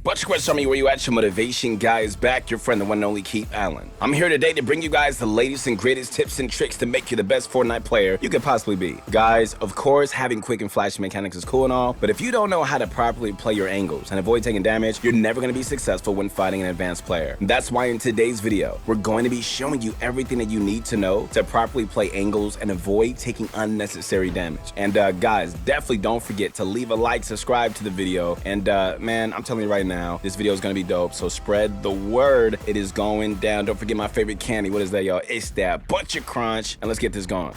Bunch of questions on me, where you at? Your motivation guy is back, your friend, the one and only Keith Allen. I'm here today to bring you guys the latest and greatest tips and tricks to make you the best Fortnite player you could possibly be. Guys, of course, having quick and flashy mechanics is cool and all, but if you don't know how to properly play your angles and avoid taking damage, you're never going to be successful when fighting an advanced player. That's why in today's video, we're going to be showing you everything that you need to know to properly play angles and avoid taking unnecessary damage. And guys, definitely don't forget to leave a like, subscribe to the video, and man, I'm telling you right now, this video is going to be dope, so spread the word. It is going down. Don't forget my favorite candy. What is that, y'all? It's that Bunch of Crunch, and let's get this going.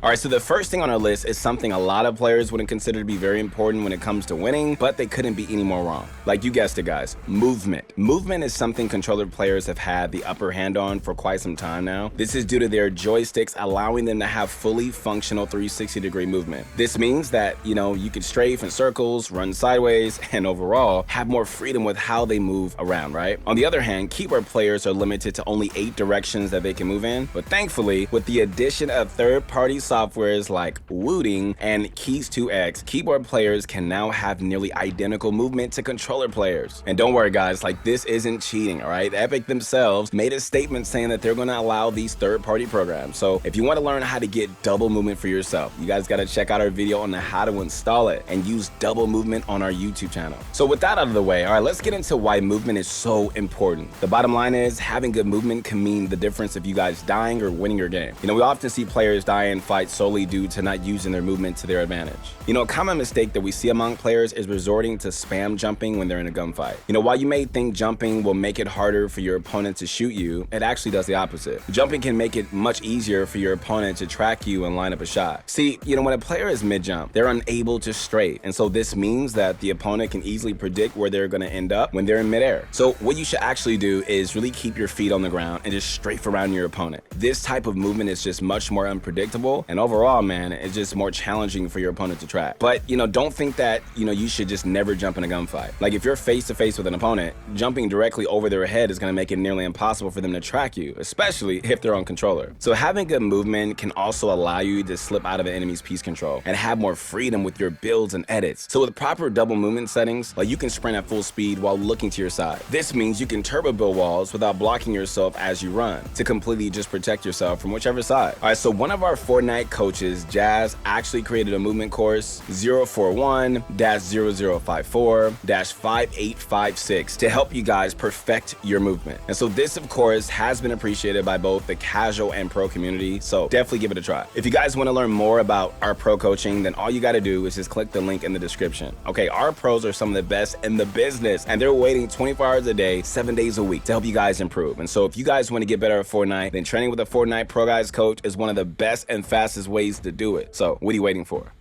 All right, so the first thing on our list is something a lot of players wouldn't consider to be very important when it comes to winning, but they couldn't be any more wrong. Like you guessed it, guys, movement. Movement is something controller players have had the upper hand on for quite some time now. This is due to their joysticks allowing them to have fully functional 360-degree movement. This means that, you can strafe in circles, run sideways, and overall have more freedom with how they move around, right? On the other hand, keyboard players are limited to only 8 directions that they can move in, but thankfully, with the addition of third-party softwares like Wooting and Keys 2X, keyboard players can now have nearly identical movement to controller players. And don't worry guys, this isn't cheating, all right? Epic themselves made a statement saying that they're going to allow these third-party programs. So if you want to learn how to get double movement for yourself, you guys got to check out our video on how to install it and use double movement on our YouTube channel. So with that out of the way, all right, let's get into why movement is so important. The bottom line is having good movement can mean the difference of you guys dying or winning your game. We often see players die in fights solely due to not using their movement to their advantage. A common mistake that we see among players is resorting to spam jumping when they're in a gunfight. While you may think jumping will make it harder for your opponent to shoot you, it actually does the opposite. Jumping can make it much easier for your opponent to track you and line up a shot. See, when a player is mid-jump, they're unable to strafe, and so this means that the opponent can easily predict where they're going to end up when they're in midair. So what you should actually do is really keep your feet on the ground and just strafe around your opponent. This type of movement is just much more unpredictable, and overall, man, it's just more challenging for your opponent to track. But don't think that you should just never jump in a gunfight. If you're face to face with an opponent, jumping directly over their head is going to make it nearly impossible for them to track you, especially if they're on controller. So having good movement can also allow you to slip out of an enemy's piece control and have more freedom with your builds and edits. So with proper double movement settings, you can sprint at full speed while looking to your side. This means you can turbo build walls without blocking yourself as you run to completely just protect yourself from whichever side. All right, so one of our Fortnite coaches, Jazz, actually created a movement course 041-0054-5856 to help you guys perfect your movement. And so this, of course, has been appreciated by both the casual and pro community, so definitely give it a try. If you guys want to learn more about our pro coaching, then all you got to do is just click the link in the description. Okay, our pros are some of the best in the business, and they're waiting 24 hours a day, 7 days a week to help you guys improve. And so if you guys want to get better at Fortnite, then training with a Fortnite Pro Guys coach is one of the best and fastest ways to do it. So what are you waiting for?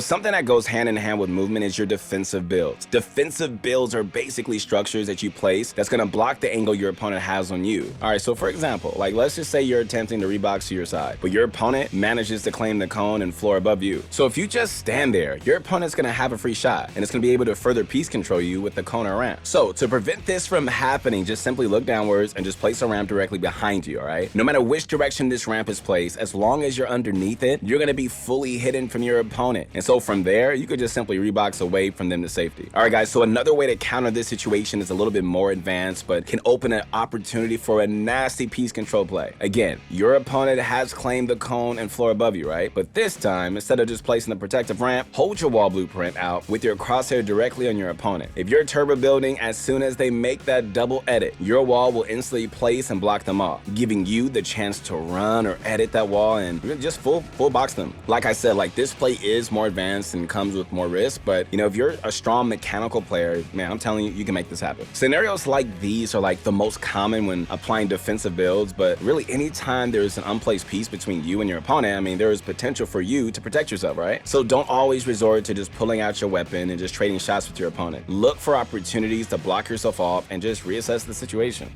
Something that goes hand in hand with movement is your defensive builds. Defensive builds are basically structures that you place that's going to block the angle your opponent has on you. All right, so for example, let's just say you're attempting to rebox to your side, but your opponent manages to claim the cone and floor above you. So if you just stand there, your opponent's going to have a free shot, and it's going to be able to further piece control you with the cone or ramp. So to prevent this from happening, just simply look downwards and just place a ramp directly behind you, all right? No matter which direction this ramp is placed, as long as you're underneath it, you're going to be fully hidden from your opponent. And so from there, you could just simply rebox away from them to safety. All right, guys, so another way to counter this situation is a little bit more advanced, but can open an opportunity for a nasty piece control play. Again, your opponent has claimed the cone and floor above you, right? But this time, instead of just placing the protective ramp, hold your wall blueprint out with your crosshair directly on your opponent. If you're turbo building, as soon as they make that double edit, your wall will instantly place and block them off, giving you the chance to run or edit that wall and just full box them. Like I said, this play is more advanced and comes with more risk, but if you're a strong mechanical player, man, I'm telling you, you can make this happen. Scenarios like these are the most common when applying defensive builds, but really anytime there's an unplaced piece between you and your opponent, there is potential for you to protect yourself, right? So don't always resort to just pulling out your weapon and just trading shots with your opponent. Look for opportunities to block yourself off and just reassess the situation.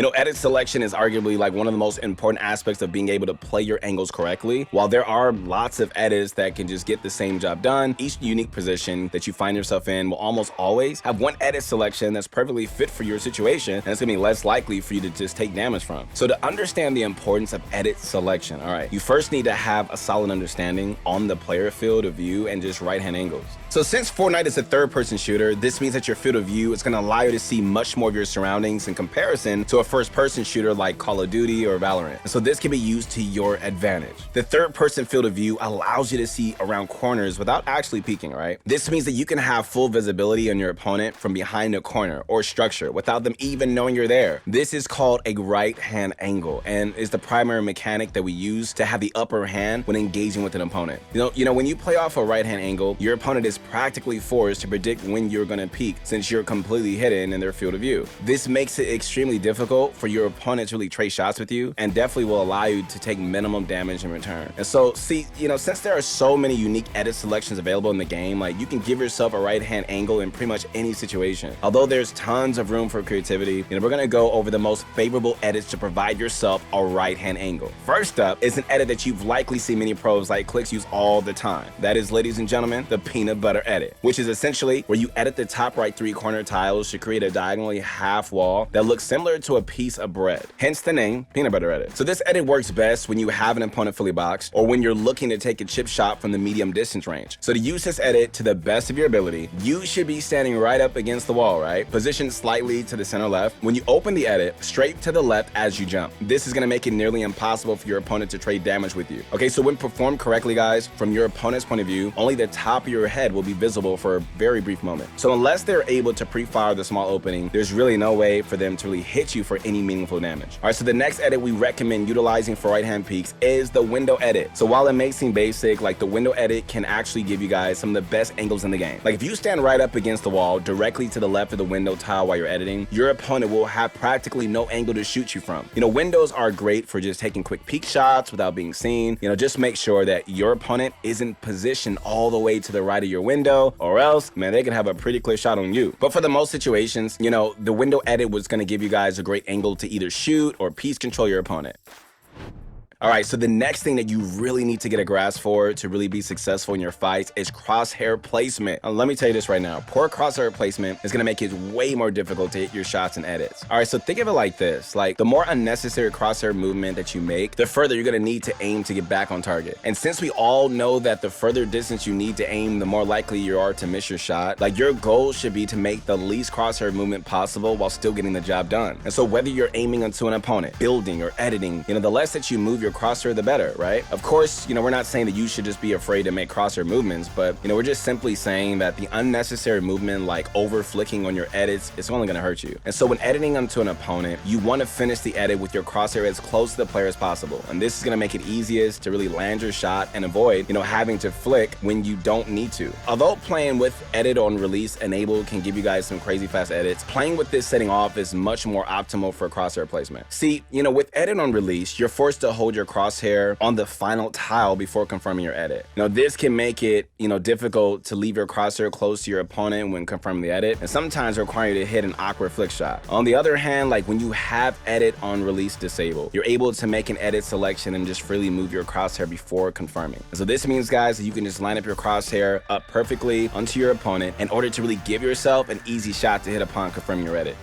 You know, edit selection is arguably like one of the most important aspects of being able to play your angles correctly. While there are lots of edits that can just get the same job done, each unique position that you find yourself in will almost always have one edit selection that's perfectly fit for your situation, and it's gonna be less likely for you to just take damage from. So to understand the importance of edit selection, all right, you first need to have a solid understanding on the player field of view and just right-hand angles. So since Fortnite is a third-person shooter, this means that your field of view is going to allow you to see much more of your surroundings in comparison to a first-person shooter like Call of Duty or Valorant. So this can be used to your advantage. The third-person field of view allows you to see around corners without actually peeking, right? This means that you can have full visibility on your opponent from behind a corner or structure without them even knowing you're there. This is called a right-hand angle and is the primary mechanic that we use to have the upper hand when engaging with an opponent. You know, when you play off a right-hand angle, your opponent is practically forced to predict when you're going to peek since you're completely hidden in their field of view. This makes it extremely difficult for your opponent to really trade shots with you and definitely will allow you to take minimum damage in return. And so, see, you know, since there are so many unique edit selections available in the game, like you can give yourself a right-hand angle in pretty much any situation. Although there's tons of room for creativity, you know, we're going to go over the most favorable edits to provide yourself a right-hand angle. First up is an edit that you've likely seen many pros like Clicks use all the time. That is, ladies and gentlemen, the peanut butter edit, which is essentially where you edit the top right 3-corner tiles to create a diagonally half wall that looks similar to a piece of bread, hence the name peanut butter edit. So this edit works best when you have an opponent fully boxed or when you're looking to take a chip shot from the medium distance range. So to use this edit to the best of your ability, you should be standing right up against the wall, right? Positioned slightly to the center left. When you open the edit, straight to the left as you jump. This is going to make it nearly impossible for your opponent to trade damage with you. Okay, so when performed correctly, guys, from your opponent's point of view, only the top of your head will be visible for a very brief moment. So unless they're able to pre-fire the small opening, there's really no way for them to really hit you for any meaningful damage. All right, so the next edit we recommend utilizing for right-hand peeks is the window edit. So while it may seem basic, like the window edit can actually give you guys some of the best angles in the game. Like if you stand right up against the wall directly to the left of the window tile while you're editing, your opponent will have practically no angle to shoot you from. You know, windows are great for just taking quick peek shots without being seen. You know, just make sure that your opponent isn't positioned all the way to the right of your window, or else, man, they can have a pretty clear shot on you. But for the most situations, you know, the window edit was going to give you guys a great angle to either shoot or piece control your opponent. All right, so the next thing that you really need to get a grasp for to really be successful in your fights is crosshair placement. Let me tell you this right now. Poor crosshair placement is gonna make it way more difficult to hit your shots and edits. All right, so think of it like this. Like the more unnecessary crosshair movement that you make, the further you're gonna need to aim to get back on target. And since we all know that the further distance you need to aim, the more likely you are to miss your shot, like your goal should be to make the least crosshair movement possible while still getting the job done. And so whether you're aiming onto an opponent, building, or editing, you know, the less that you move your crosshair, the better, right? Of course, you know, we're not saying that you should just be afraid to make crosshair movements, but, you know, we're just simply saying that the unnecessary movement like over flicking on your edits is only gonna hurt you. And so when editing onto an opponent, you want to finish the edit with your crosshair as close to the player as possible. And this is gonna make it easiest to really land your shot and avoid, you know, having to flick when you don't need to. Although playing with edit on release enabled can give you guys some crazy fast edits, playing with this setting off is much more optimal for crosshair placement. See, you know, with edit on release, you're forced to hold your crosshair on the final tile before confirming your edit. Now, this can make it, you know, difficult to leave your crosshair close to your opponent when confirming the edit, and sometimes require you to hit an awkward flick shot. On the other hand, like when you have edit on release disabled, you're able to make an edit selection and just freely move your crosshair before confirming. And so this means, guys, that you can just line up your crosshair up perfectly onto your opponent in order to really give yourself an easy shot to hit upon confirming your edit.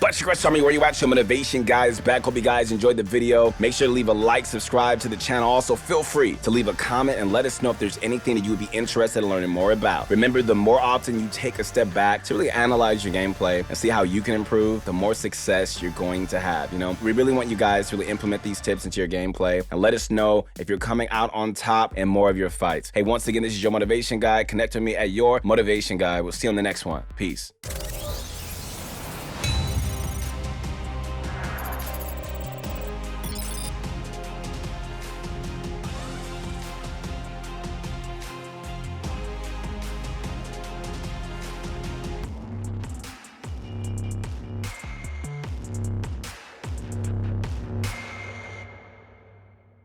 But your question, where you at? Your motivation guys back. Hope you guys enjoyed the video. Make sure to leave a like, subscribe to the channel. Also, feel free to leave a comment and let us know if there's anything that you would be interested in learning more about. Remember, the more often you take a step back to really analyze your gameplay and see how you can improve, the more success you're going to have. You know, we really want you guys to really implement these tips into your gameplay and let us know if you're coming out on top in more of your fights. Hey, once again, this is your motivation guy. Connect with me at your motivation guy. We'll see you on the next one. Peace.